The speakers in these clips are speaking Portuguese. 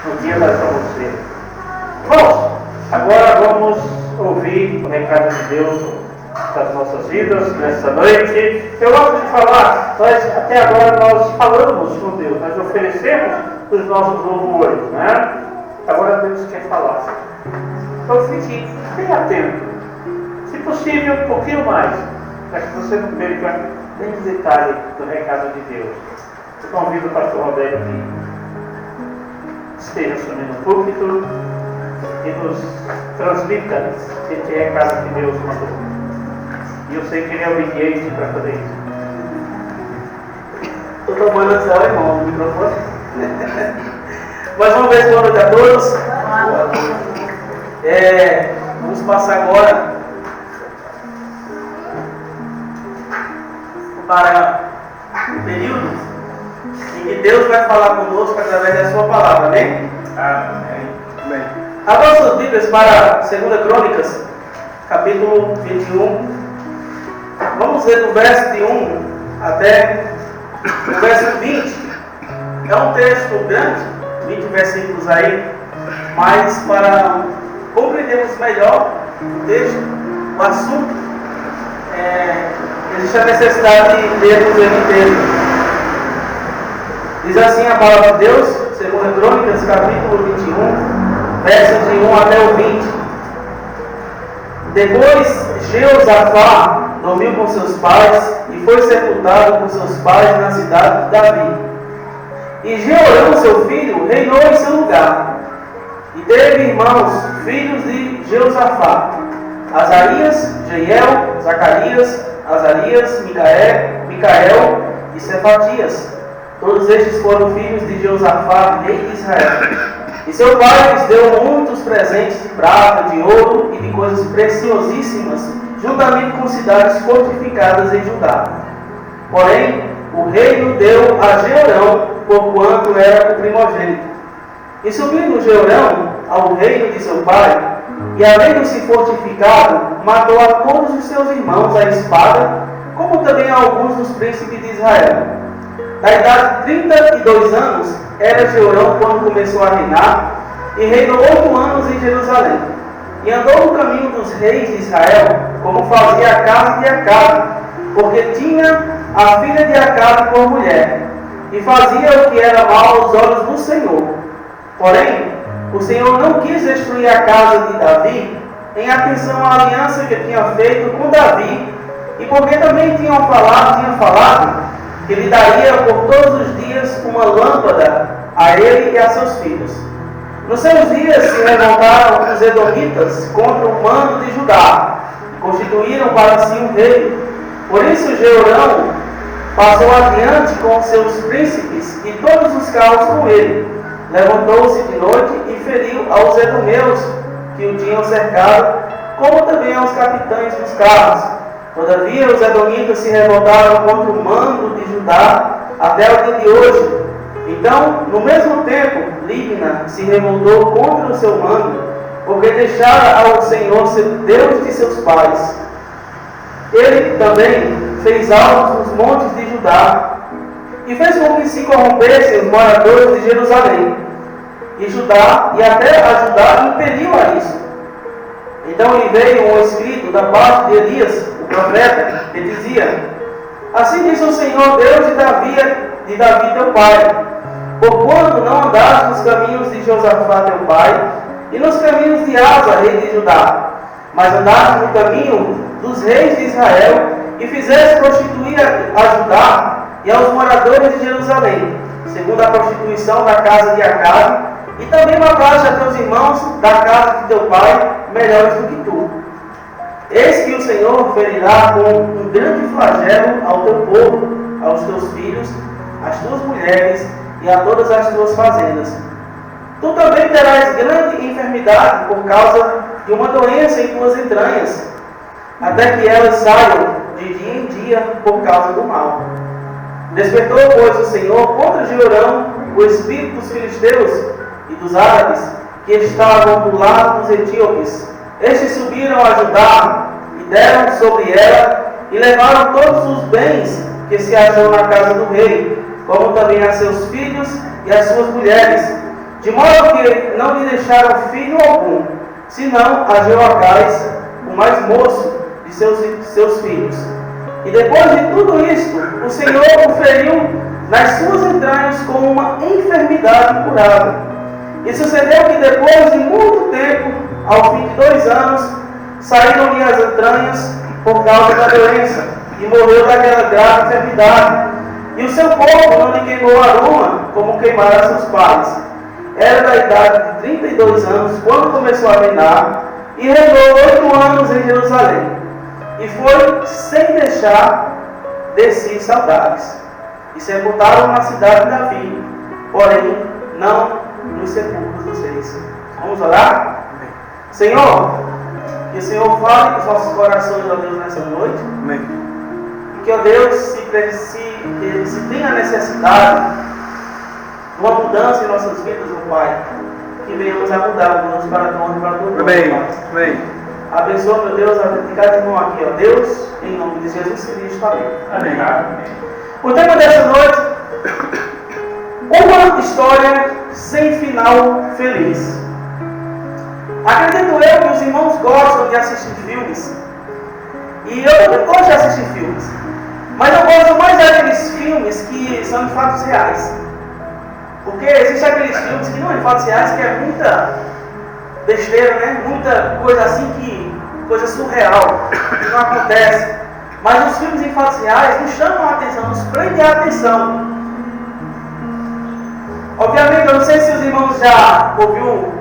no dia nós vamos ver. Bom, agora vamos ouvir o recado de Deus das nossas vidas nessa noite. Eu gosto de falar, até agora nós falamos com Deus, nós oferecemos os nossos louvores, né? Agora Deus quer falar. Então fique bem atento, se possível um pouquinho mais, para que você não perca nenhum detalhe do recado de Deus. Eu convido o pastor Roberto que esteja assumindo o púlpito e nos transmita esse recado que Deus mandou. E eu sei que ele é obediente para fazer isso. Estou tomando a céu, irmão, o microfone. Mais uma vez, boa noite a todos. Vamos passar agora para o período em que Deus vai falar conosco através da sua palavra, amém? Amém. Abra suas Bíblias para 2 Crônicas, capítulo 21. Vamos ler do verso de 1 até o verso 20. É um texto grande, 20 versículos aí, mas para compreendermos melhor o texto, o assunto, existe a necessidade de lermos ele inteiro. Diz assim a palavra de Deus, 2 Crônicas, capítulo 21, versos de 1 até o 20. Depois, Jeosafá dormiu com seus pais e foi sepultado com seus pais na cidade de Davi. E Jeorão, seu filho, reinou em seu lugar. E teve irmãos, filhos de Jeosafá: Azarias, Jeiel, Zacarias, Azarias, Micael e Cefatias. Todos estes foram filhos de Jeosafá, rei de Israel. E seu pai lhes deu muitos presentes de prata, de ouro e de coisas preciosíssimas, juntamente com cidades fortificadas em Judá. Porém, o reino deu a Jeorão, porquanto era o primogênito. E subindo Jeorão ao reino de seu pai, e havendo-se fortificado, matou a todos os seus irmãos à espada, como também a alguns dos príncipes de Israel. Da idade de 32 anos era Jeorão quando começou a reinar, e reinou 8 anos em Jerusalém. E andou no caminho dos reis de Israel, como fazia a casa de Acabe, porque tinha a filha de Acabe por mulher, e fazia o que era mal aos olhos do Senhor. Porém, o Senhor não quis destruir a casa de Davi, em atenção à aliança que tinha feito com Davi, e porque também tinha falado que lhe daria por todos os dias uma lâmpada a ele e a seus filhos. Nos seus dias se revoltaram os edomitas contra o mando de Judá, e constituíram para si um rei. Por isso Jeorão passou adiante com seus príncipes e todos os carros com ele. Levantou-se de noite e feriu aos edomeus que o tinham cercado, como também aos capitães dos carros. Todavia os edomitas se revoltaram contra o mando de Judá até o dia de hoje. Então, no mesmo tempo, Libna se revoltou contra o seu mando, porque deixara ao Senhor, Deus de seus pais. Ele também fez altos nos montes de Judá, e fez com que se corrompessem os moradores de Jerusalém. E Judá, e até a Judá, impeliu a isso. Então lhe veio um escrito da parte de Elias, o profeta, que dizia: Assim diz o Senhor, Deus de Davi teu pai: Porquanto não andaste nos caminhos de Josafá teu pai, e nos caminhos de Asa, rei de Judá, mas andaste no caminho dos reis de Israel, e fizeste prostituir a Judá e aos moradores de Jerusalém, segundo a prostituição da casa de Acabe, e também mataste a teus irmãos da casa de teu pai, melhores do que tu. Eis que o Senhor ferirá com um grande flagelo ao teu povo, aos teus filhos, às tuas mulheres e a todas as tuas fazendas. Tu também terás grande enfermidade por causa de uma doença em tuas entranhas, até que elas saiam de dia em dia por causa do mal. Despertou, pois, o Senhor contra Jeorão o espírito dos filisteus e dos árabes que estavam do lado dos etíopes. Estes subiram a Judá e deram sobre ela e levaram todos os bens que se acham na casa do rei, como também a seus filhos e as suas mulheres, de modo que não lhe deixaram filho algum, senão a Jeoacás, o mais moço de seus filhos. E depois de tudo isto, o Senhor o feriu nas suas entranhas com uma enfermidade incurável. E sucedeu que depois de muito tempo, ao fim de 2 anos, saíram-lhe as entranhas por causa da doença, e morreu daquela grave enfermidade. E o seu povo não lhe queimou aroma, como queimaram seus pais. Era da idade de 32 anos, quando começou a reinar, e reinou 8 anos em Jerusalém. E foi sem deixar de si saudades. E sepultaram na cidade de Davi, porém não nos sepulcros dos reis. Vamos orar? Senhor, que o Senhor fale com os nossos corações, ó Deus, nessa noite. Amém. E que, ó Deus, se tenha necessidade de uma mudança em nossas vidas, ó Pai, que venhamos a mudar, Deus, para a honra e para a tua glória. Amém. Amém. Abençoa, meu Deus, a vida de cada irmão aqui, ó Deus, em nome de Jesus Cristo. Amém. Amém. O tema dessa noite, uma história sem final feliz. Acredito eu que os irmãos gostam de assistir filmes. E eu também gosto de assistir filmes. Mas eu gosto mais daqueles filmes que são de fatos reais. Porque existem aqueles filmes que não são de fatos reais, que é muita besteira, né? Muita coisa assim, coisa surreal, que não acontece. Mas os filmes em fatos reais nos chamam a atenção, nos prendem a atenção. Obviamente, eu não sei se os irmãos já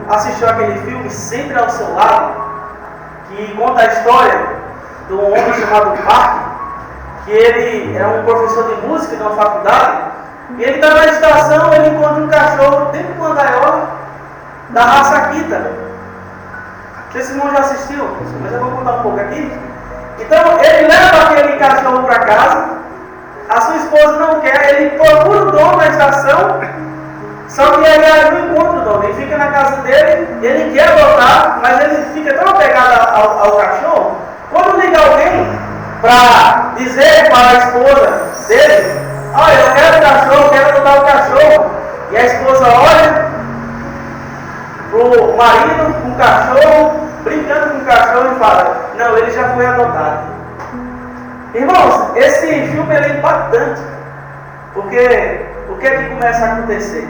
assistiu aquele filme Sempre ao Seu Lado, que conta a história de um homem chamado Mark, que ele é um professor de música de uma faculdade, e ele está na estação, ele encontra um cachorro dentro de uma gaiola da raça Akita. Não sei se o irmão já assistiu, mas eu vou contar um pouco aqui. Então, ele leva aquele cachorro para casa, a sua esposa não quer, ele procura o dono da estação, só que aí ele não encontra o dono, ele fica na casa dele, ele quer adotar, mas ele fica tão apegado ao cachorro, quando liga alguém para dizer para a esposa dele, olha, eu quero o cachorro, eu quero adotar o cachorro, e a esposa olha para o marido com o cachorro, brincando com o cachorro e fala, não, ele já foi adotado. Irmãos, esse filme é impactante, porque o que é que começa a acontecer?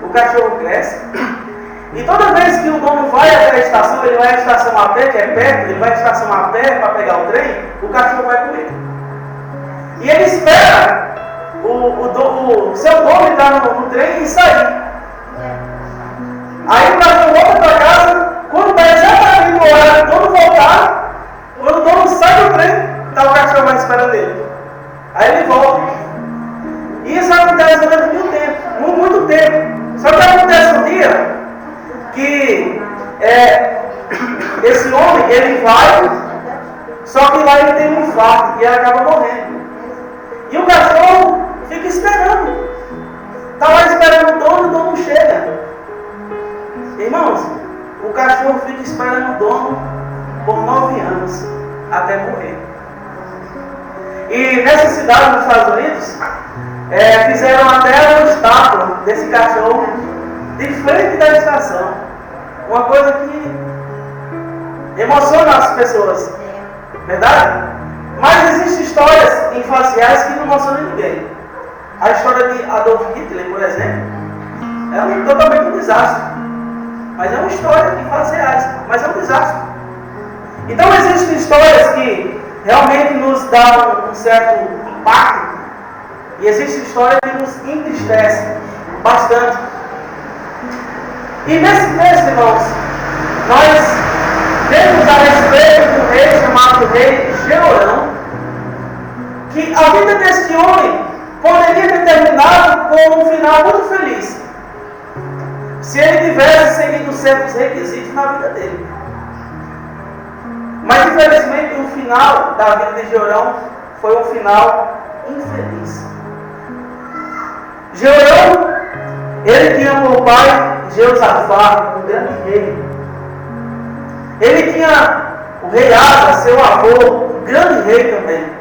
O cachorro cresce, e toda vez que o dono vai até a estação, ele vai à estação a pé, que é perto, ele vai à estação a pé para pegar o trem, o cachorro vai com ele. E ele espera o seu dono entrar no trem e sair. Aí o cachorro volta para casa, quando está exatamente no horário do dono voltar, quando o dono sai do trem, está o cachorro mais esperando ele. Aí ele volta. E isso acontece durante muito tempo. Só que acontece um dia que esse homem, ele vai, só que lá ele tem um infarto e ele acaba morrendo. E o cachorro fica esperando. Está lá esperando o dono não chega. Irmãos, o cachorro fica esperando o dono por 9 anos, até morrer. E nessa cidade dos Estados Unidos, fizeram até uma estátua desse cachorro de frente da estação. Uma coisa que emociona as pessoas, verdade? Mas existem histórias em fatos reais que não emocionam ninguém. A história de Adolf Hitler, por exemplo, é totalmente um desastre. Mas é uma história de fatos reais, mas é um desastre. Então existem histórias que realmente nos dão um certo impacto, e existem histórias que nos entristecem bastante. E nesse texto, irmãos, nós temos a respeito do rei chamado rei Jeorão, que a vida desse homem poderia ter terminado com um final muito feliz, se ele tivesse seguido certos requisitos na vida dele. Mas infelizmente o final da vida de Jeorão foi um final infeliz. Jeorão, ele tinha por pai Jeosafá, um grande rei. Ele tinha o rei Asa, seu avô, um grande rei também.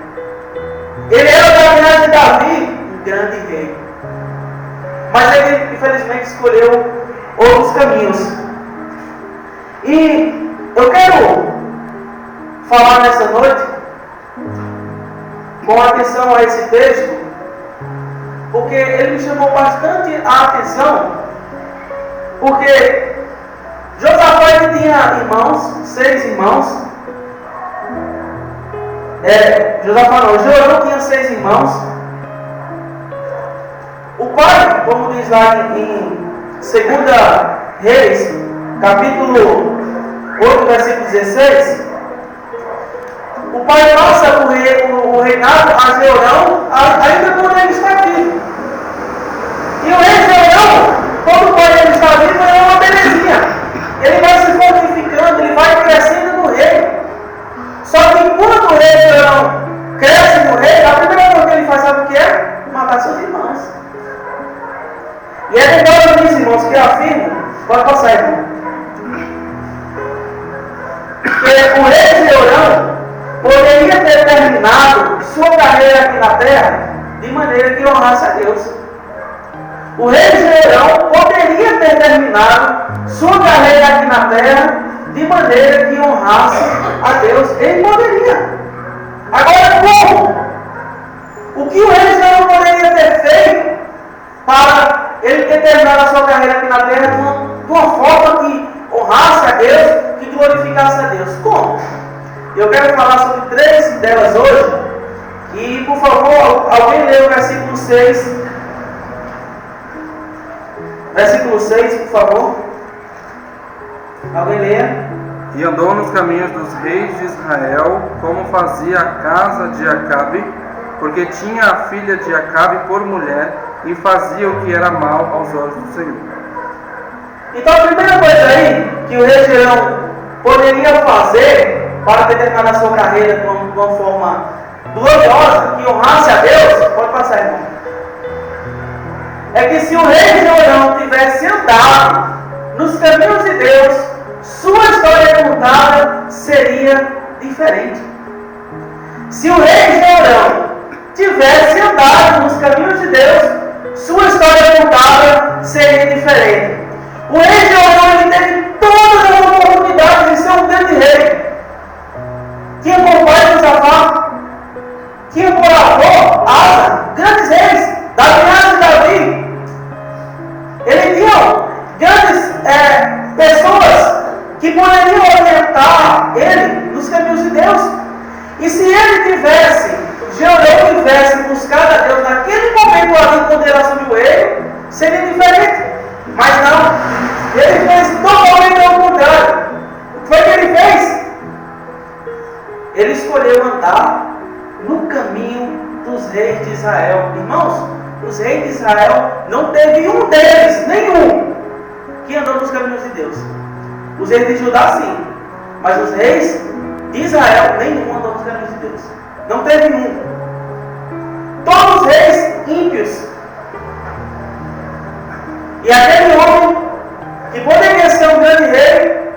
Ele era da linhagem de Davi, um grande rei. Mas ele infelizmente escolheu outros caminhos. E eu quero falar nessa noite com atenção a esse texto, porque ele me chamou bastante a atenção, porque Josafá tinha irmãos, 6 irmãos. Jeorão tinha 6 irmãos. O pai, como diz lá em 2 Reis, capítulo 8, versículo 16, o pai passa o reinado a Jeorão, ainda quando ele está vivo. E o rei Jeorão, quando o pai dele está vivo, é uma belezinha. Ele vai se fortificando, ele vai crescendo no reino. Só que quando o rei Jeorão cresce no reino, a primeira coisa que ele faz, sabe o que é? Matar seus irmãos. E é por causa disso, irmãos, que eu afirmo, pode passar, irmão, que o rei Jeorão poderia ter terminado sua carreira aqui na terra de maneira que honrasse a Deus. O rei Jeorão poderia ter terminado sua carreira aqui na terra de maneira que honrasse a Deus. Ele poderia. Agora, como? O que o rei Jeorão poderia ter feito para ele ter terminado a sua carreira aqui na terra de uma forma que honrasse a Deus, que glorificasse a Deus? Como? Eu quero falar sobre 3 delas hoje. E, por favor, alguém lê o versículo 6. Versículo 6, por favor. Alguém leia. E andou nos caminhos dos reis de Israel, como fazia a casa de Acabe, porque tinha a filha de Acabe por mulher, e fazia o que era mal aos olhos do Senhor. Então a primeira coisa aí que o rei Jeorão poderia fazer para ter terminado a sua carreira de uma forma gloriosa, que honrasse a Deus, pode passar, irmão, é que se o rei Jeorão tivesse andado nos caminhos de Deus, sua história contada seria diferente. Se o rei Jeorão tivesse andado nos caminhos de Deus, sua história contada seria diferente. O rei Jeorão teve todas as oportunidades de ser um grande rei. Tinha por pai Josafá, tinha por avô Asa, grandes reis da linhagem de Davi. Ele tinha grandes pessoas que poderiam orientar ele nos caminhos de Deus. E se Jeorão tivesse buscado a Deus naquele momento ali, quando ele assumiu ele, seria diferente. Mas não, ele fez totalmente ao contrário. O que foi que ele fez? Ele escolheu andar no caminho dos reis de Israel. Irmãos, os reis de Israel, não teve um deles, nenhum, que andou nos caminhos de Deus. Os reis de Judá sim, mas os reis de Israel, nenhum andou nos caminhos de Deus. Não teve um. Todos os reis ímpios. E aquele homem que poderia ser um grande rei,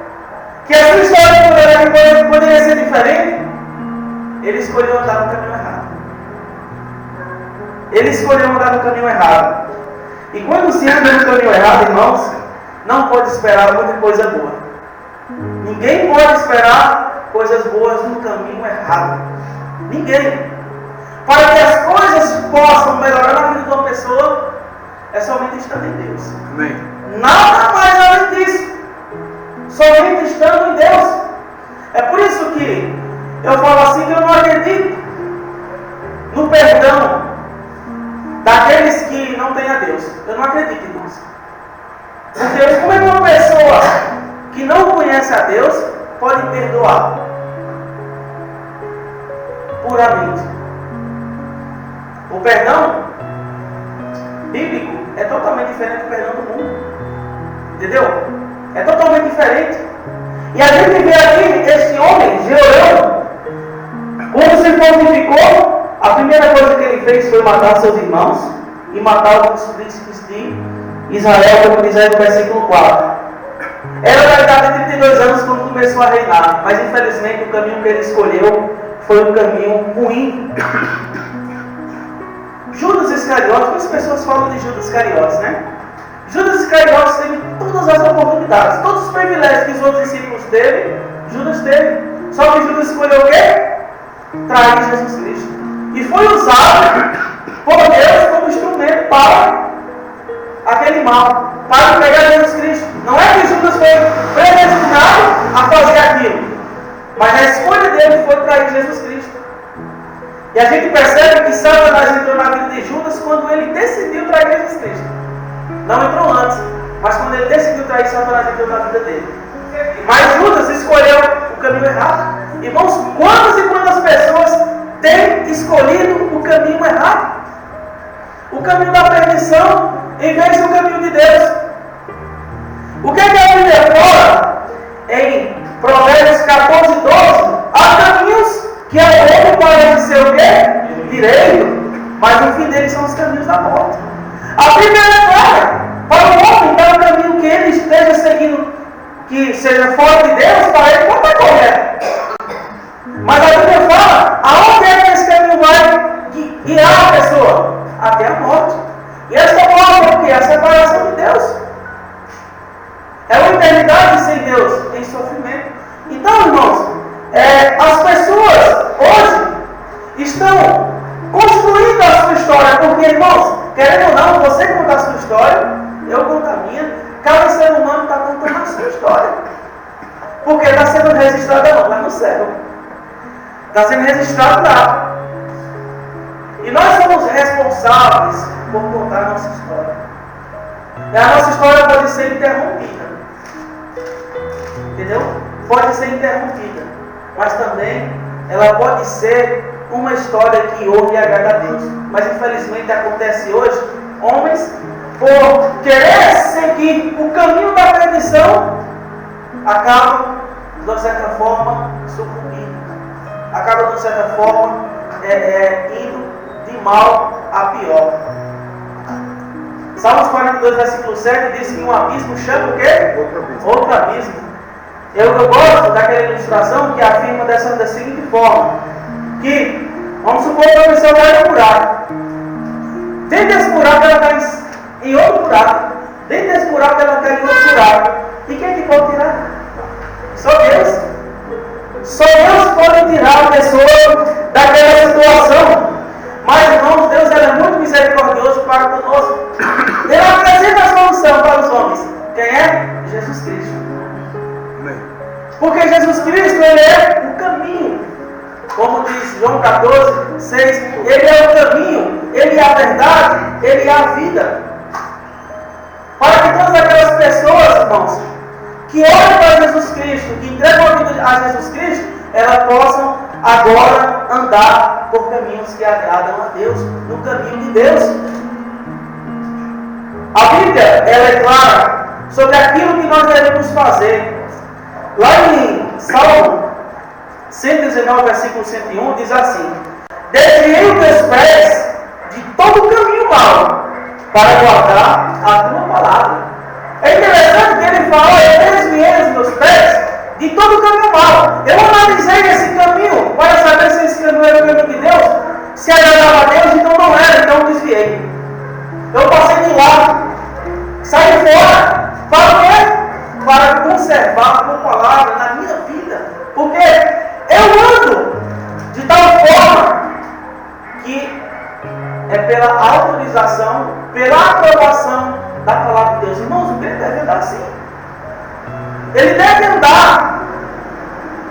que a sua história poderia ser diferente, ele escolheu andar no caminho errado. Ele escolheu andar no caminho errado. E quando se anda no caminho errado, irmãos, não pode esperar muita coisa boa. Ninguém pode esperar coisas boas no caminho errado. Ninguém. Para que as coisas possam melhorar na vida de uma pessoa, é somente estando em Deus. Amém. Nada mais além disso. Somente estando em Deus. É por isso que eu falo assim, que eu não acredito no perdão daqueles que não têm a Deus. Eu não acredito, irmãos. Porque como é que uma pessoa que não conhece a Deus pode perdoar puramente? O perdão bíblico é totalmente diferente do perdão do mundo. Entendeu? É totalmente diferente. E a gente vê aqui este homem, Jeorão, quando se fortificou, a primeira coisa que ele fez foi matar seus irmãos e matar os príncipes de Israel, como diz aí no versículo 4. Era da idade de 32 anos quando começou a reinar, mas infelizmente o caminho que ele escolheu foi um caminho ruim. Judas Iscariotes, muitas pessoas falam de Judas Iscariotes, né? Judas Iscariotes teve todas as oportunidades, todos os privilégios que os outros discípulos teve, Judas teve. Só que Judas escolheu o quê? Trair Jesus Cristo. E foi usado por Deus como instrumento para aquele mal, para entregar Jesus Cristo. Não é que Judas foi predestinado a fazer aquilo, mas a escolha dele foi trair Jesus Cristo. E a gente percebe que Satanás entrou na vida de Judas quando ele decidiu trair Jesus Cristo. Não entrou antes, mas quando ele decidiu trair, Satanás entrou na vida dele. Mas Judas escolheu o caminho errado. Irmãos, quantas e quantas pessoas têm escolhido o caminho errado? O caminho da perdição em vez do caminho de Deus. O que é a Bíblia fala? Em Provérbios 14, 12, há caminhos que ao homem parece ser o quê? Direito, mas o fim deles são os caminhos da morte. A Bíblia é clara. Para o homem, para o caminho que ele esteja seguindo, que seja fora de Deus, para ele não está correto. Mas a Bíblia fala, aonde é que esse caminho vai guiar a pessoa? Até a morte. E essa morte é o quê? A separação de Deus. É uma eternidade sem Deus, em sofrimento. Então, irmãos, as pessoas hoje estão construindo a sua história, porque, irmãos, querendo ou não, você conta a sua história, eu conto a minha, cada ser humano está contando a sua história. Porque está sendo registrada não, mas no céu. Está sendo registrado lá. E nós somos responsáveis por contar a nossa história. E a nossa história pode ser interrompida. Entendeu? Pode ser interrompida. Mas também ela pode ser uma história que honra e agrada a Deus. Mas infelizmente acontece hoje, homens, por querer seguir o caminho da perdição, acabam, de certa forma, sucumbindo. Acabam, de certa forma, indo de mal a pior. Salmos 42, versículo 7 diz que um abismo chama o quê? Outro abismo. Eu gosto daquela ilustração que afirma da seguinte forma, que, vamos supor que a pessoa vai no buraco. Dentro desse buraco ela cai em outro buraco. Dentro desse buraco ela cai em outro buraco. E quem que pode tirar? Só Deus. Só Deus pode tirar a pessoa daquela situação. Mas, irmãos, Deus é muito misericordioso para conosco. Ele apresenta a solução para os homens. Quem é? Jesus Cristo. Porque Jesus Cristo, Ele é o caminho. Como diz João 14, 6, Ele é o caminho, Ele é a verdade, Ele é a vida. Para que todas aquelas pessoas, irmãos, que olham para Jesus Cristo, que entregam a vida a Jesus Cristo, elas possam agora andar por caminhos que agradam a Deus, no caminho de Deus. A Bíblia, ela é clara sobre aquilo que nós devemos fazer. Lá em Salmo 119, versículo 101, diz assim: desviei os teus pés de todo o caminho mau, para guardar a tua palavra. É interessante que ele fala: eu desviei os meus pés de todo o caminho mau. Eu analisei esse caminho para saber se esse caminho era o caminho de Deus, se agradava a Deus, então não era, então eu desviei. Eu passei de lado, saí fora, para quê? Para conservar a tua palavra na minha vida, porque eu ando de tal forma que é pela autorização, pela aprovação da palavra de Deus. Irmãos, o crente deve andar assim. Ele deve andar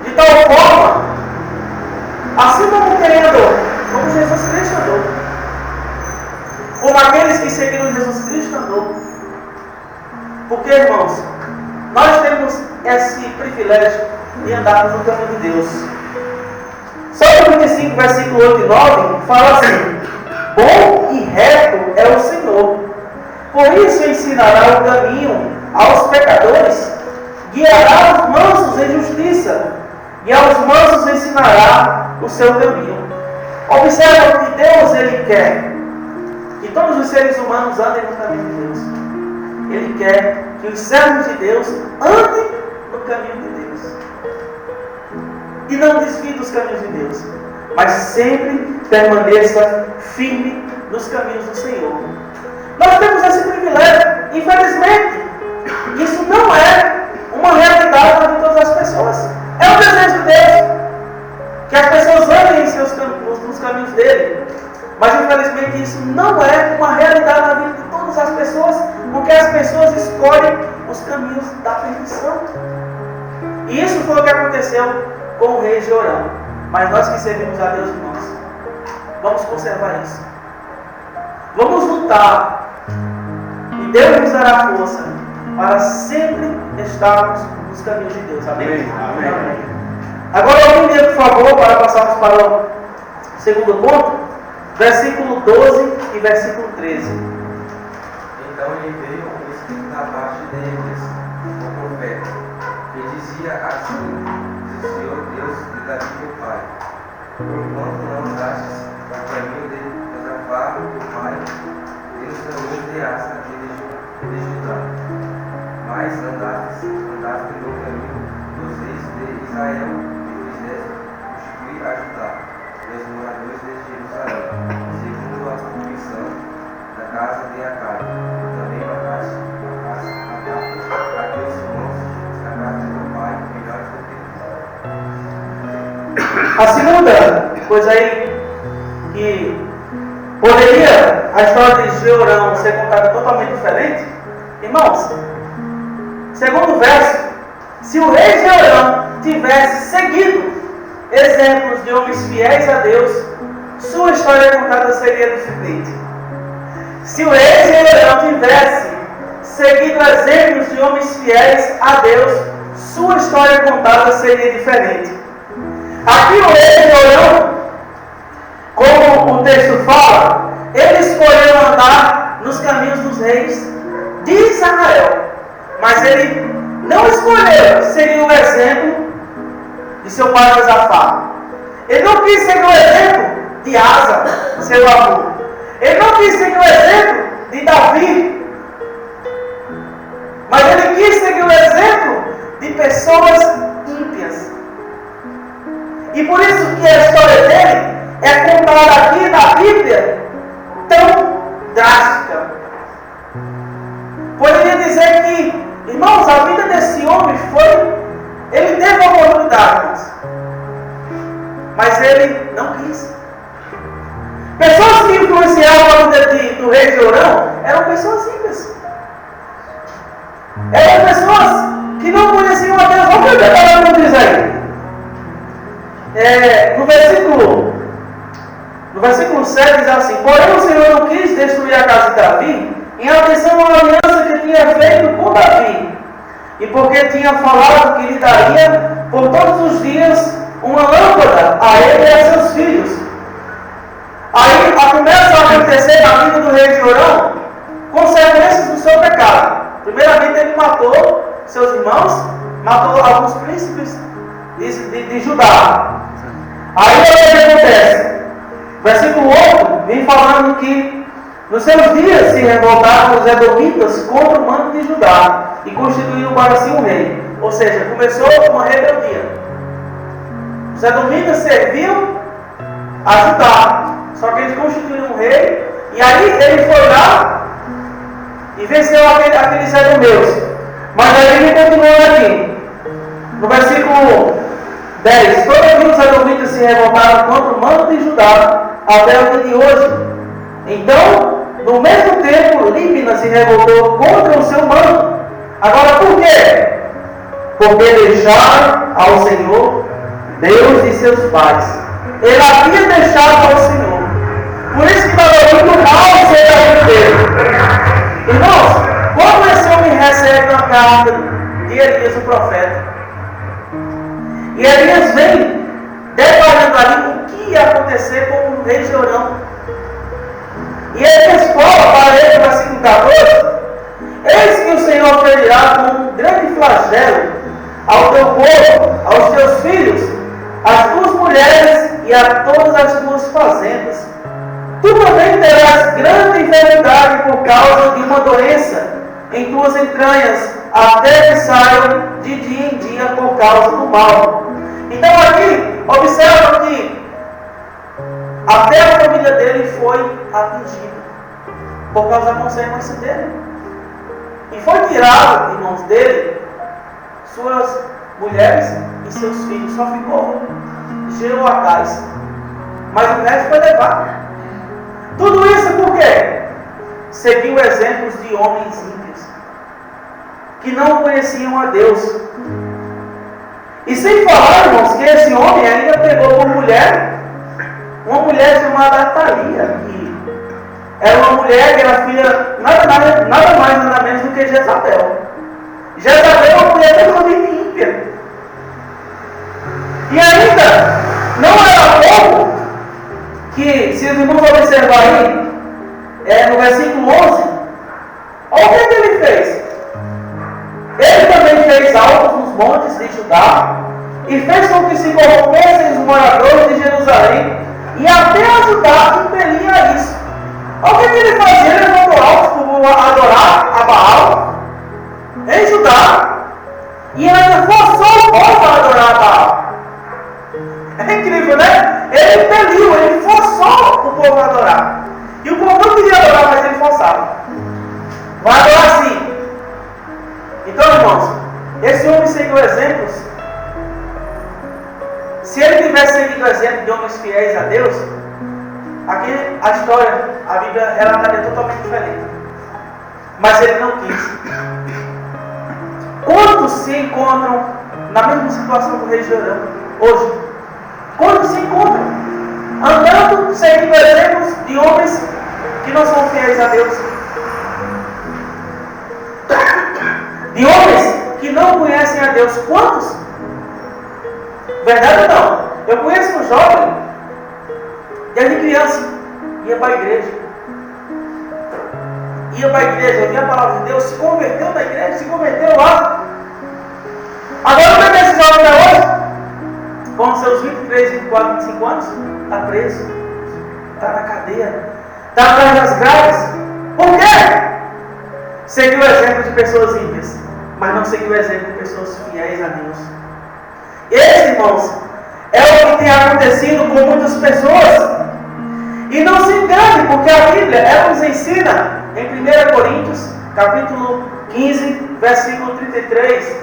de tal forma, assim como quem andou, como Jesus Cristo andou, como aqueles que seguiram Jesus Cristo andou. Porque, irmãos, nós temos esse privilégio de andarmos no caminho de Deus. Salmo 25, versículo 8 e 9, fala assim: bom e reto é o Senhor, por isso ensinará o caminho aos pecadores, guiará os mansos em justiça, e aos mansos ensinará o seu caminho. Observa que Deus, Ele quer que todos os seres humanos andem no caminho de Deus. Ele quer que os servos de Deus andem no caminho de Deus. E não desvie dos caminhos de Deus, mas sempre permaneça firme nos caminhos do Senhor. Nós temos esse privilégio. Infelizmente, isso não é uma realidade para todas as pessoas. É o desejo de Deus que as pessoas andem nos caminhos dele. Mas infelizmente isso não é uma realidade na vida de todas as pessoas, porque as pessoas escolhem os caminhos da perdição. E isso foi o que aconteceu com o rei Jeorão. Mas nós que servimos a Deus, irmãos, vamos conservar isso. Vamos lutar. E Deus nos dará força para sempre estarmos nos caminhos de Deus. Amém? Amém. Amém. Agora, alguém, por favor, para passarmos para o segundo ponto, versículo 12 e versículo 13. Então ele veio um espírito da parte deles, o profeta, que dizia assim: diz o Senhor Deus de Davi meu pai, porquanto não andastes no caminho de Josafá teu pai, e nos caminhos de Asa de Judá, mas andaste no caminho dos reis de Israel, e fizeste constituir a Judá e os moradores de Jerusalém, segundo a constituição da casa de Acabe. Também mataste a teus irmãos da casa de teu pai, melhores do que tu. A segunda coisa aí que poderia a história de Jeorão ser contada totalmente diferente, irmãos, segundo o verso, se o rei Jeorão tivesse seguido exemplos de homens fiéis a Deus, sua história contada seria diferente. Se o rei Jeorão tivesse seguido exemplos de homens fiéis a Deus, sua história contada seria diferente. Aqui o rei Jeorão, como o texto fala, ele escolheu andar nos caminhos dos reis de Israel, mas ele não escolheu seguir o exemplo de seu pai Josafá. Ele não quis seguir o exemplo de Asa, seu avô. Ele não quis seguir o exemplo de Davi, mas ele quis seguir o exemplo de pessoas ímpias. E por isso que a história dele é contada aqui na Bíblia tão drástica. Poderia dizer que, irmãos, a vida desse homem ele teve a oportunidade, mas ele não quis. Pessoas que influenciavam a vida do rei Jeorão eram pessoas ímpias. Eram pessoas que não conheciam a Deus. Vamos ver o que a palavra diz aí. No versículo 7 diz assim: porém o Senhor não quis destruir a casa de Davi, em atenção à aliança que tinha feito com Davi, e porque tinha falado que lhe daria por todos os dias uma lâmpada a ele e a seus filhos. Aí começa a acontecer na vida do rei Jeorão consequências do seu pecado. Primeiramente, ele matou seus irmãos, matou alguns príncipes de Judá. Aí o que acontece? Versículo 8 vem falando que nos seus dias se revoltaram os edomitas contra o mando de Judá e constituíram para si um rei. Ou seja, começou uma rebeldia. Os edomitas serviam a Judá, só que eles constituíram um rei, e aí ele foi lá e venceu aqueles edomeus. Mas aí ele continuou aqui, no versículo 10: todos os edomitas se revoltaram contra o mando de Judá até o dia de hoje. Então, no mesmo tempo, Líbina se revoltou contra o seu mando. Agora, por quê? Porque deixaram ao Senhor, Deus de seus pais. Ele havia deixado ao Senhor. Por isso que estava muito mal ser a vida dele. Irmãos, como esse homem recebe uma carta de Elias, o profeta? E Elias vem detalhando ali o que ia acontecer com o rei Jeorão. E Elias fala para ele no versículo 14: eis que o Senhor ferirá com um grande flagelo ao teu povo, aos teus filhos, às tuas mulheres e a todas as tuas fazendas. Tu também terás grande enfermidade por causa de uma doença em tuas entranhas, até que saiam de dia em dia por causa do mal. Então aqui, observa que até a família dele foi atingida por causa da consequência dele. E foi tirado, irmãos, dele suas mulheres e seus filhos. Só ficou Jeoacás. Mas o resto foi levado. Tudo isso por quê? Seguiu exemplos de homens ímpios que não conheciam a Deus. E sem falar, irmãos, que esse homem ainda pegou por mulher uma mulher chamada Atalia, que era uma mulher que era filha nada mais nada menos do que Jezabel. Jezabel é uma mulher totalmente ímpia. E ainda não era pouco que, se os irmãos observarem aí, no versículo 11, olha o que ele fez. Ele também fez altos nos montes de Judá e fez com que se corrompessem os moradores de Jerusalém e até a Judá impelia a isso. Olha o que ele fazia. Ele levantou altos para adorar a Baal em Judá e ele ainda forçou o povo a adorar a Baal. É incrível, né? Ele impeliu, ele forçou o povo a adorar. E o povo não queria adorar, mas ele forçava. Vai adorar sim. Então, irmãos, esse homem seguiu exemplos. Se ele tivesse seguido o exemplo de homens fiéis a Deus, aqui a história, a Bíblia, ela estaria totalmente diferente. Mas ele não quis. Quantos se encontram na mesma situação do rei Jorão hoje? Quantos se encontram andando, seguindo exemplos de homens que não são fiéis a Deus? De homens que não conhecem a Deus. Quantos? Verdade ou não? Eu conheço um jovem, desde criança, ia para a igreja. Ia para a igreja, ouvia a palavra de Deus, se converteu na igreja, se converteu lá. Agora, como é que esse jovem está hoje? Com seus 23, 24, 25 anos, está preso, está na cadeia, está atrás das grades. Por quê? Seguiu o exemplo de pessoas ímpias, mas não seguiu o exemplo de pessoas fiéis a Deus. Esse, irmãos, é o que tem acontecido com muitas pessoas. E não se engane, porque a Bíblia, ela nos ensina em 1 Coríntios, capítulo 15, versículo 33.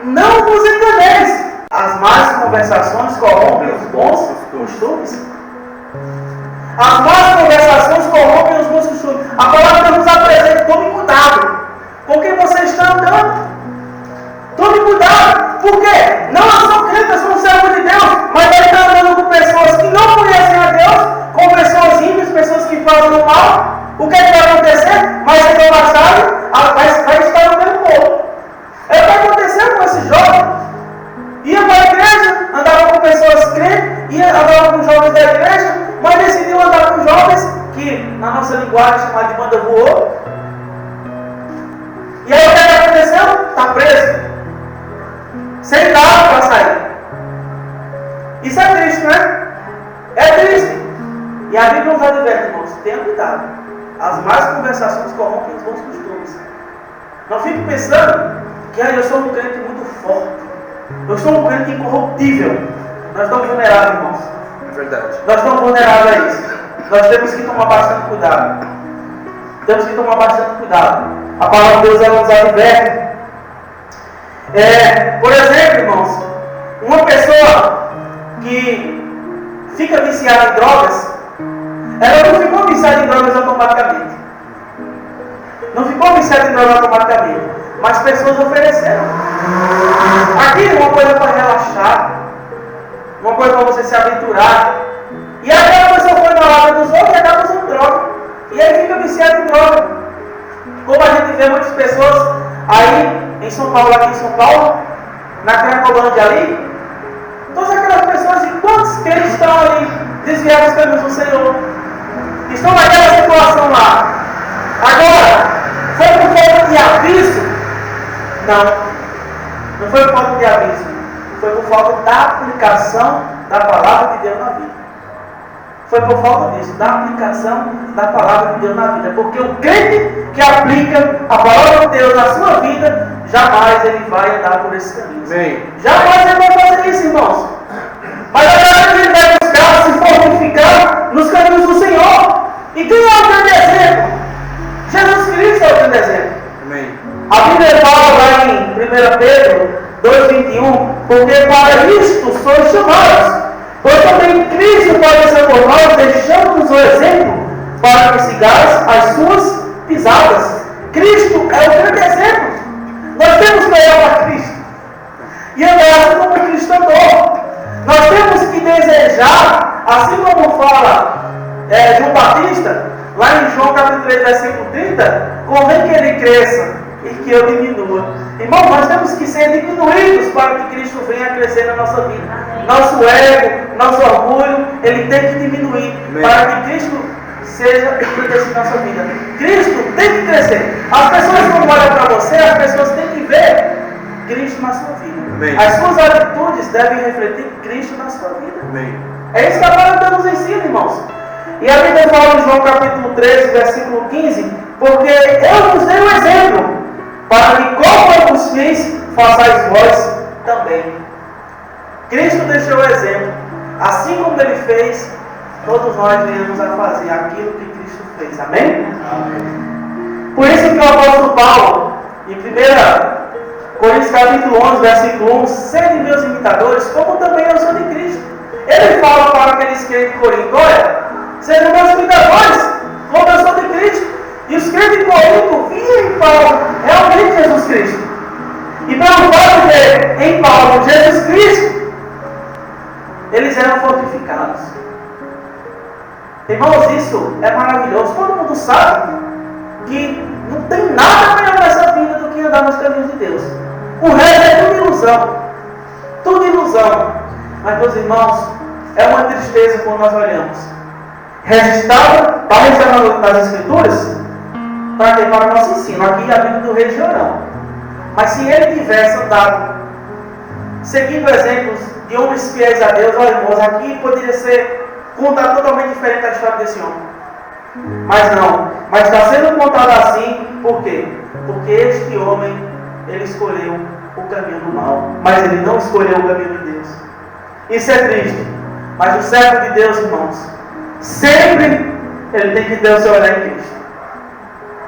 Não vos enganeis, as más conversações corrompem os bons costumes. As más conversações corrompem os bons costumes. A palavra nos apresenta, tome cuidado com quem você está andando. Tome cuidado, porque não são crentes, são servos de Deus, mas ele está andando com pessoas que não conhecem a Deus, com pessoas ímpias, pessoas que fazem o mal. O que vai acontecer? Mais cedo ou mais tarde, vai estar no mesmo povo. É o que aconteceu com esse jovem. Ia para a igreja, andava com pessoas crentes, andava com jovens da igreja, mas decidiu andar com jovens que, na nossa linguagem, chamada de banda voou. E aí o que aconteceu? Está preso. Sem nada para sair. Isso é triste, não é? É triste. E a Bíblia nos adverte, irmãos, tenha cuidado. As más conversações corrompem os bons costumes. Não fique pensando que eu sou um crente muito forte. Eu sou um crente incorruptível. Nós estamos vulneráveis, irmãos. É verdade. Nós estamos vulneráveis a isso. Nós temos que tomar bastante cuidado. Temos que tomar bastante cuidado. A palavra de Deus, ela nos adverte. Por exemplo, irmãos, uma pessoa que fica viciada em drogas, ela não ficou viciada em drogas automaticamente. Não ficou viciada em drogas automaticamente. Mas pessoas ofereceram. Aqui uma coisa para relaxar, uma coisa para você se aventurar. E aquela pessoa foi na lata dos outros e acaba usando droga. E aí fica viciado em droga. Como a gente vê muitas pessoas aí em São Paulo, aqui em São Paulo, na Cracolândia ali, todas aquelas pessoas, e quantos crentes estão ali desviados dos caminhos do Senhor? Estão naquela situação lá. Agora, foi por falta de aviso? Não foi por falta de aviso. Foi por falta da aplicação da palavra de Deus na vida. Foi por falta disso, da aplicação da palavra de Deus na vida. Porque o crente que aplica a palavra de Deus na sua vida, jamais ele vai andar por esses caminhos. Bem. Jamais ele vai fazer isso, irmãos. Mas agora ele vai buscar se fortificar nos caminhos do Senhor. E quem é o grande exemplo? Jesus Cristo é o grande exemplo. A Bíblia fala lá em 1 Pedro 2,21, porque para isto sois chamados, pois também Cristo padeceu por nós, deixando-nos o exemplo para que sigais as suas pisadas. Cristo é o grande exemplo. Nós temos que olhar para Cristo e andar assim como Cristo andou. Nós temos que desejar, assim como fala João Batista, lá em João capítulo 3, versículo 30, convém que ele cresça e que eu diminua. Irmão, nós temos que ser diminuídos para que Cristo venha a crescer na nossa vida. Nosso ego, nosso orgulho, ele tem que diminuir. Amém. Para que Cristo seja crescer na nossa vida. Cristo tem que crescer. As pessoas não olham para você, as pessoas têm que ver Cristo na sua vida. Amém. As suas atitudes devem refletir Cristo na sua vida. Amém. É isso que a palavra nos ensina, irmãos. E a Bíblia fala em João capítulo 13, versículo 15, porque eu vos dei um exemplo, para que como eu vos fiz, façais vós também. Cristo deixou o exemplo. Assim como ele fez, todos nós devemos a fazer aquilo que Cristo fez. Amém? Amém. Por isso que o apóstolo Paulo, em 1 Coríntios capítulo 11, versículo 1, sede meus imitadores, como também eu sou de Cristo. Ele fala para aqueles crentes de Corinto, olha, sejam meus imitadores, como eu sou de Cristo. E os crentes de Corinto viam em Paulo realmente Jesus Cristo. E pelo fato de ver em Paulo Jesus Cristo, eles eram fortificados. Irmãos, isso é maravilhoso. Todo mundo sabe que não tem nada melhor nessa vida do que andar nos caminhos de Deus. O resto é tudo ilusão. Tudo ilusão. Mas, meus irmãos, é uma tristeza quando nós olhamos. Registrado, está registrado nas Escrituras, para quê? Para o nosso ensino. Aqui a Bíblia do rei Jeorão. Mas se ele tivesse andado seguindo exemplos de homens fiéis a Deus, olha, irmãos, aqui poderia ser contado totalmente diferente da história desse homem. Mas não. Mas está sendo contado assim, por quê? Porque este homem, ele escolheu o caminho do mal. Mas ele não escolheu o caminho de Deus. Isso é triste. Mas o servo de Deus, irmãos, sempre ele tem que ter o seu olhar em Cristo.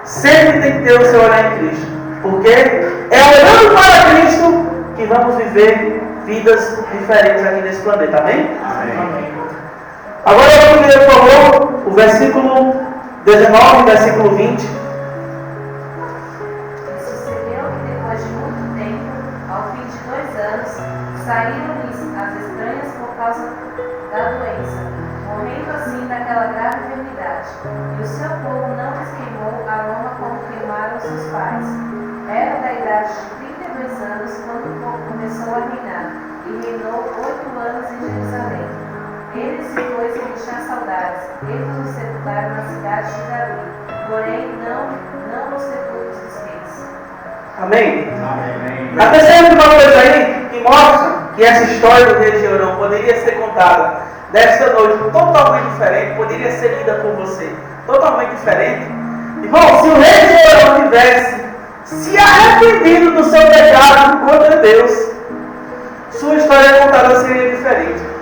Sempre tem que ter o seu olhar em Cristo. Porque é olhando para Cristo que vamos viver vidas diferentes aqui nesse planeta. Amém? Amém. Agora eu vou ler, por favor, o versículo 19 e versículo 20. Sucedeu que depois de muito tempo, ao fim de 2 anos, saíram-lhes as estranhas por causa da doença, morrendo assim daquela grave enfermidade. E o seu povo não lhes queimou a lama como queimaram seus pais. Era da idade de 32 anos quando o povo começou a reinar, e reinou 8 anos em Jerusalém. Eles, depois de deixar saudades, eles o sepultaram na cidade de Davi, porém não nos sepulcros dos reis. Amém? Amém. Até sempre uma coisa aí que mostra que essa história do rei Jeorão poderia ser contada desta noite totalmente diferente, poderia ser lida por você totalmente diferente. Irmão, se o rei Jeorão tivesse se arrependido do seu pecado contra Deus, sua história contada seria diferente.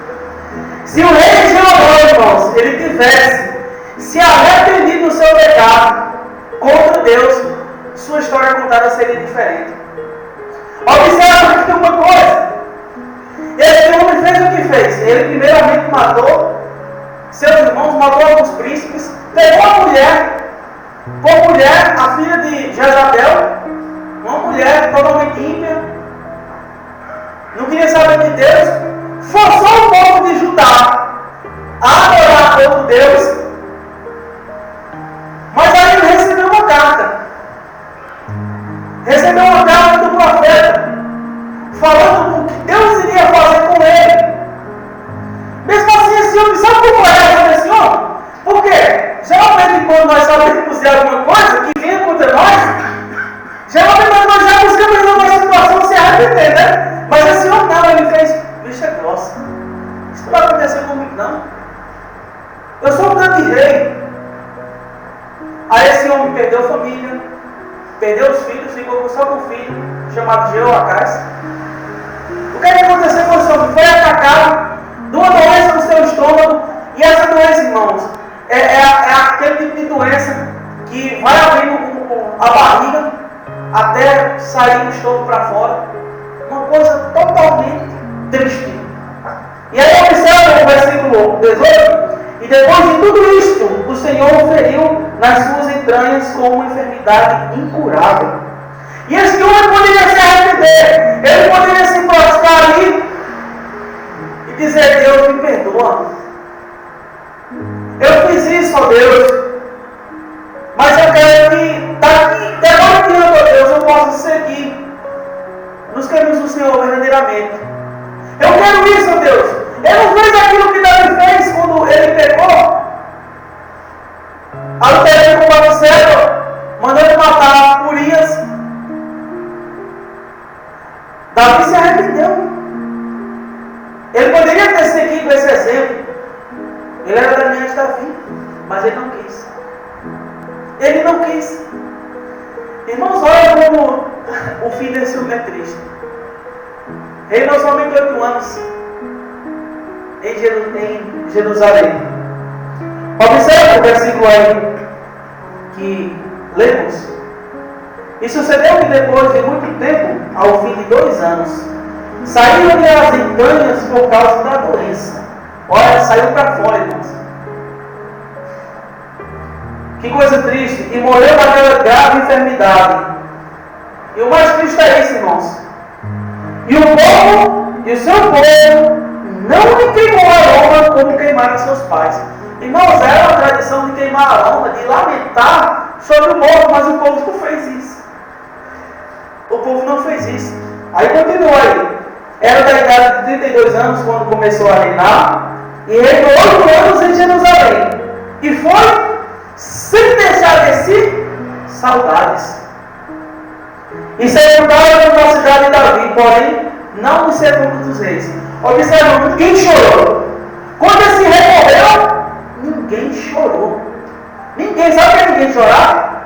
Se o rei Jeorão, irmãos, ele tivesse se arrependido do seu pecado contra Deus, sua história contada seria diferente. Observe aqui uma coisa. Esse homem fez o que fez? Ele primeiramente matou seus irmãos, matou alguns príncipes, pegou a mulher, por mulher, a filha de Jezabel, uma mulher totalmente ímpia, não queria saber de Deus, forçou o povo de Judá a adorar outro Deus, mas aí ele recebeu uma carta. Recebeu uma carta do profeta, falando o que Deus iria fazer com ele. Mesmo assim, esse homem, sabe como é a reação desse homem? Por quê? Geralmente, quando nós sabemos de alguma coisa que vem contra nós, geralmente nós já buscamos uma situação se arrepender, né? Mas esse homem não, ele fez vista grossa. Isso não vai acontecer comigo, não. Eu sou um grande rei. Aí esse homem perdeu família, perdeu os filhos, ficou só com um filho, chamado Jeoacás. O que aconteceu com esse homem? Foi atacado de uma doença no seu estômago. E essa doença, irmãos, é aquele tipo de doença que vai abrindo a barriga até sair o estômago para fora. Uma coisa totalmente triste. E aí observa o versículo 18. E depois de tudo isto, o Senhor o feriu nas suas entranhas com uma enfermidade incurável. E esse homem poderia se arrepender. Ele poderia se prostrar ali e dizer: Deus, me perdoa. Eu fiz isso, ó Deus. Mas eu quero que daqui, de agora em diante, ó Deus, eu possa seguir nos caminhos do Senhor verdadeiramente. Eu quero isso, ó Deus. Ele não fez aquilo que Davi fez quando ele pecou. Adulterando com Batseba, mandando matar Urias. Davi se arrependeu. Ele poderia ter seguido esse exemplo. Ele era da linha de Davi, mas ele não quis. Ele não quis. Irmãos, olha como o fim desse homem é triste. Reinou somente 8 anos em Jerusalém. Observe o versículo aí que lemos. E sucedeu que depois de muito tempo, ao fim de 2 anos, saíram-lhe as entranhas por causa da doença. Olha, saiu para fora, irmãos. Que coisa triste. E morreu daquela grave enfermidade. E o mais triste é isso, irmãos. E o povo, e o seu povo, não lhe queimou a aroma como queimaram seus pais. Irmãos, era uma tradição de queimar a aroma, de lamentar sobre o morto, mas o povo não fez isso. O povo não fez isso. Aí continua aí. Era da idade de 32 anos quando começou a reinar, e reinou 8 anos em Jerusalém. E foi sem deixar de si saudades. E sepultaram na cidade de Davi, porém não no sepulcro dos reis. Observa, ninguém chorou. Quando esse rei morreu, ninguém chorou. Ninguém, sabe que ninguém chorava?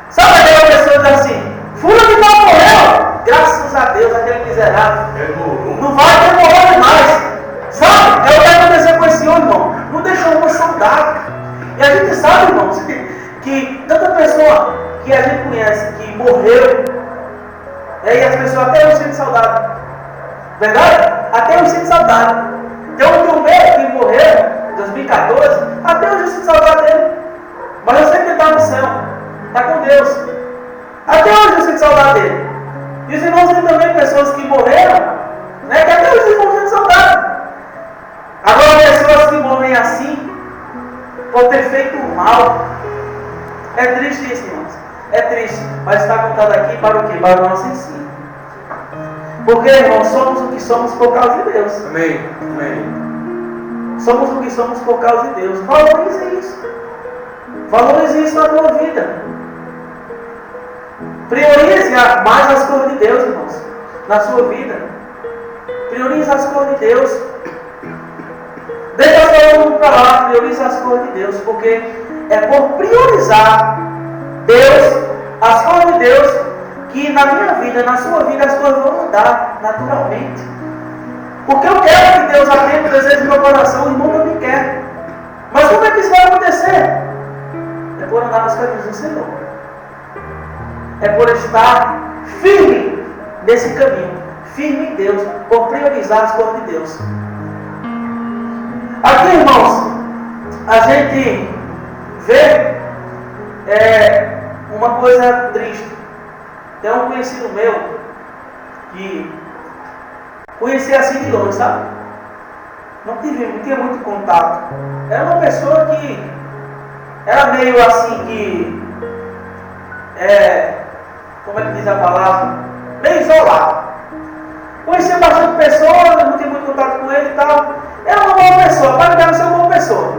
Sabe aquela pessoa que diz assim: fulano de tal morreu, graças a Deus, aquele miserável. Não vai demorar demais. Sabe? É o que aconteceu com esse homem, irmão. Não deixou uma saudade. E a gente sabe, irmãos, que tanta pessoa que a gente conhece que morreu, e as pessoas até hoje sentem saudade. Verdade? Até hoje sentem saudade. Tem um tio meu que morreu em 2014, até hoje eu sinto saudade dele. Mas eu sei que ele está no céu, está com Deus. Até hoje eu sinto saudade dele. E os irmãos têm também pessoas que morreram, né, que até hoje estão sentindo saudade. Agora, pessoas que morrem assim, por ter feito mal. É triste isso, irmãos. É triste. Mas está contado aqui para o quê? Para o nosso ensino. Porque, irmãos, somos o que somos por causa de Deus. Amém. Amém. Somos o que somos por causa de Deus. Valorize isso. Valorize isso na tua vida. Priorize mais as coisas de Deus, irmãos, na sua vida. Priorize as coisas de Deus. Deixa todo mundo para lá, priorize as coisas de Deus, porque é por priorizar Deus, as coisas de Deus, que na minha vida, na sua vida, as coisas vão andar naturalmente. Porque eu quero que Deus atenda o desejo do meu coração, o irmão também quer. Mas como é que isso vai acontecer? É por andar nos caminhos do Senhor. É por estar firme nesse caminho, firme em Deus, por priorizar as coisas de Deus. Aqui, irmãos, a gente vê uma coisa triste. Tem um conhecido meu que conheci assim de longe, sabe? Não tinha muito contato. Era uma pessoa que era meio assim que como é que diz a palavra? Meio isolado. Conhecia bastante pessoas, não tinha muito contato com ele e tal. Era uma boa pessoa, para mim ser uma boa pessoa.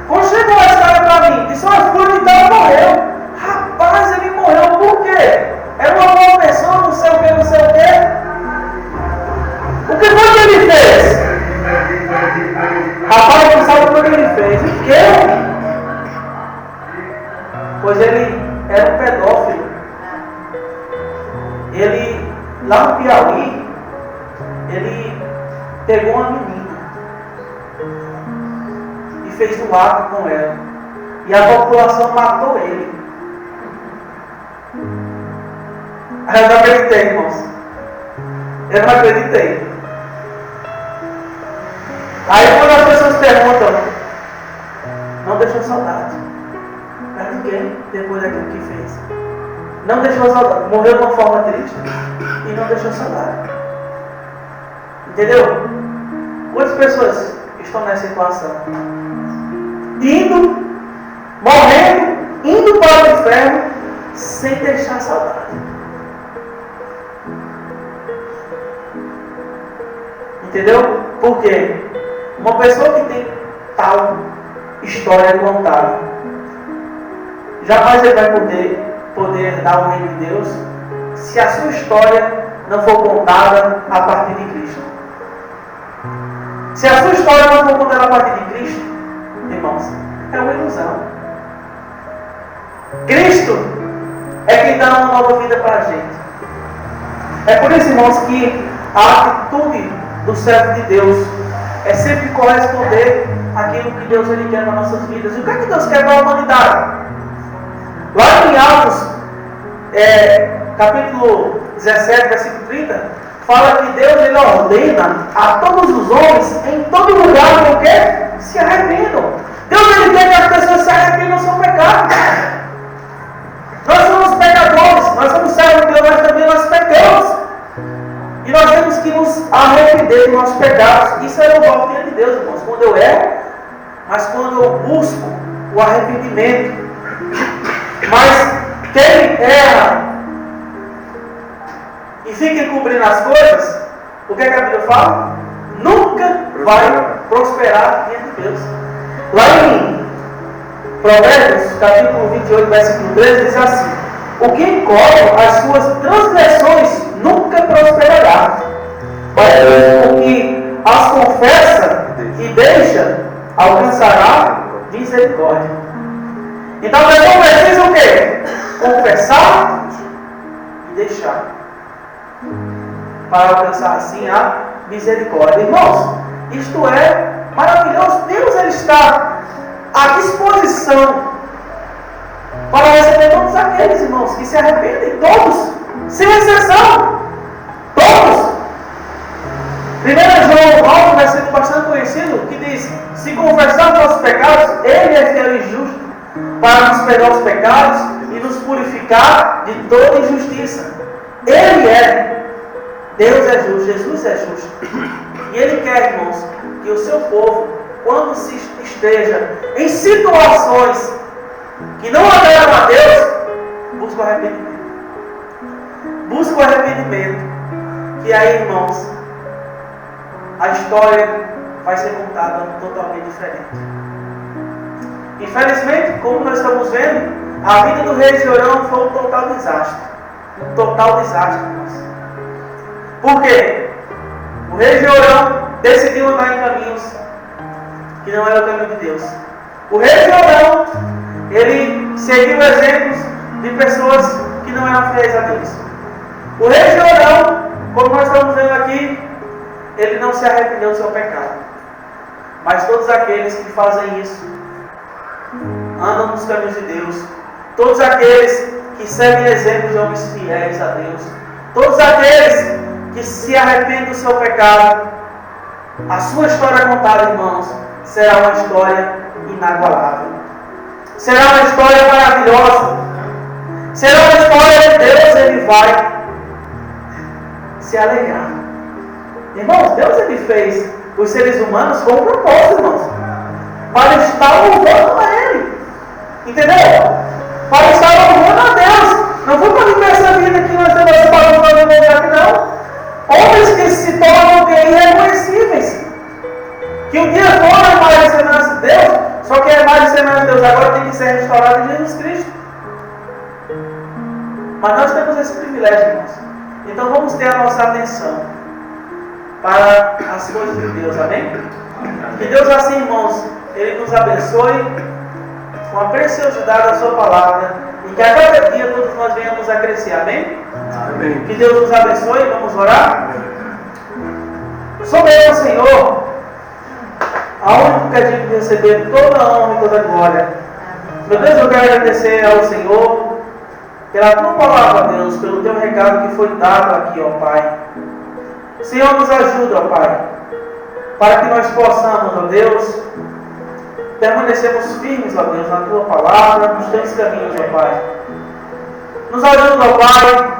Quando chegou a história para mim, disse: olha, fulano de tal morreu. Rapaz, ele morreu por quê? Era uma boa pessoa, não sei o que, não sei o quê. O que foi que ele fez? Rapaz, não sabe o que ele fez. O quê? Pois ele era um pedófilo. Ele, lá no Piauí, ele pegou uma menina e fez um ato com ela. E a população matou ele. Eu não acreditei, irmãos. Eu não acreditei. Aí quando as pessoas perguntam, não deixou saudade. Para ninguém, depois daquilo que fez. Não deixou saudade. Morreu de uma forma triste e não deixou saudade. Entendeu? Quantas pessoas estão nessa situação? Indo, morrendo, indo para o inferno, sem deixar saudade. Entendeu? Por quê? Uma pessoa que tem tal história contada, jamais ele vai poder dar o reino de Deus se a sua história não for contada a partir de Cristo. Se a sua história não for contada a partir de Cristo, irmãos, é uma ilusão. Cristo é quem dá uma nova vida para a gente. É por isso, irmãos, que a atitude do servo de Deus é sempre corresponder àquilo que Deus ele quer nas nossas vidas. E o que é que Deus quer para a humanidade? Lá em Atos, capítulo 17, versículo 30, fala que Deus ele ordena a todos os homens em todo lugar que o quê? Se arrependam. Deus ele quer que as pessoas se arrependam do seu pecado. Nós somos pecadores, nós somos servos de Deus, mas também nós pecamos. E nós temos que nos arrepender dos nossos pecados. Isso é o voto diante de Deus, irmãos. Quando eu erro, mas quando eu busco o arrependimento. Mas quem erra e fica encobrindo as coisas, o que a Bíblia fala? Nunca vai prosperar diante de Deus. Lá em Provérbios, capítulo 28, versículo 13, diz assim: o que encobre as suas transgressões nunca prosperará, mas o que as confessa e deixa alcançará misericórdia. Então a pessoa precisa o quê? Confessar e deixar, para alcançar assim a misericórdia. Irmãos, isto é maravilhoso. Deus ele está à disposição para receber todos aqueles, irmãos, que se arrependem, todos, sem exceção, todos. 1 João 9, versículo bastante conhecido, que diz: se confessarmos nossos pecados, Ele é fiel e justo para nos perdoar os pecados e nos purificar de toda injustiça. Ele é, Deus é justo, Jesus é justo. E Ele quer, irmãos, que o seu povo, quando se esteja em situações que não agradam a Deus, busque o arrependimento. Busque o arrependimento. Que aí, irmãos, a história vai ser contada totalmente diferente. Infelizmente, como nós estamos vendo, a vida do rei Jeorão foi um total desastre. Um total desastre, irmãos. Por quê? O rei Jeorão decidiu andar em caminhos que não era o caminho de Deus. O rei Jeorão, ele seguiu exemplos de pessoas que não eram fiéis a Deus. O rei Jeorão, como nós estamos vendo aqui, ele não se arrependeu do seu pecado. Mas todos aqueles que fazem isso, andam nos caminhos de Deus, todos aqueles que seguem exemplos de homens fiéis a Deus, todos aqueles que se arrependem do seu pecado, a sua história contada, irmãos, será uma história inagualável. Será uma história maravilhosa. Será uma história que Deus ele vai se alegrar. Irmãos, Deus ele fez os seres humanos com um propósito, irmãos, para estar louvando a Ele. Entendeu? Para estar louvando a Deus. Não foi para viver essa vida que nós temos essa palavra para viver aqui, não. Homens que se tornam irreconhecíveis, que um dia foram a imagem e semelhança de Deus, só que a imagem e semelhança de Deus agora tem que ser restaurada em Jesus Cristo. Mas nós temos esse privilégio, irmãos. Então vamos ter a nossa atenção para as coisas de Deus, amém? Que Deus assim, irmãos, Ele nos abençoe com a preciosidade da sua palavra e que a cada dia todos nós venhamos a crescer, amém? Amém. Que Deus nos abençoe, vamos orar? Soberano Senhor, a único que é digno de receber toda a honra e toda a glória. Meu Deus, eu quero agradecer ao Senhor pela tua palavra, Deus, pelo teu recado que foi dado aqui, ó Pai. Senhor, nos ajuda, ó Pai, para que nós possamos, ó Deus, permanecermos firmes, ó Deus, na tua palavra, nos teus caminhos, ó Pai. Nos ajuda, ó Pai,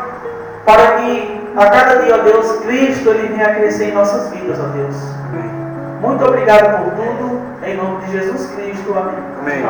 para que a cada dia, ó Deus, Cristo Ele venha a crescer em nossas vidas, ó Deus. Muito obrigado por tudo, em nome de Jesus Cristo. Amém. Amém.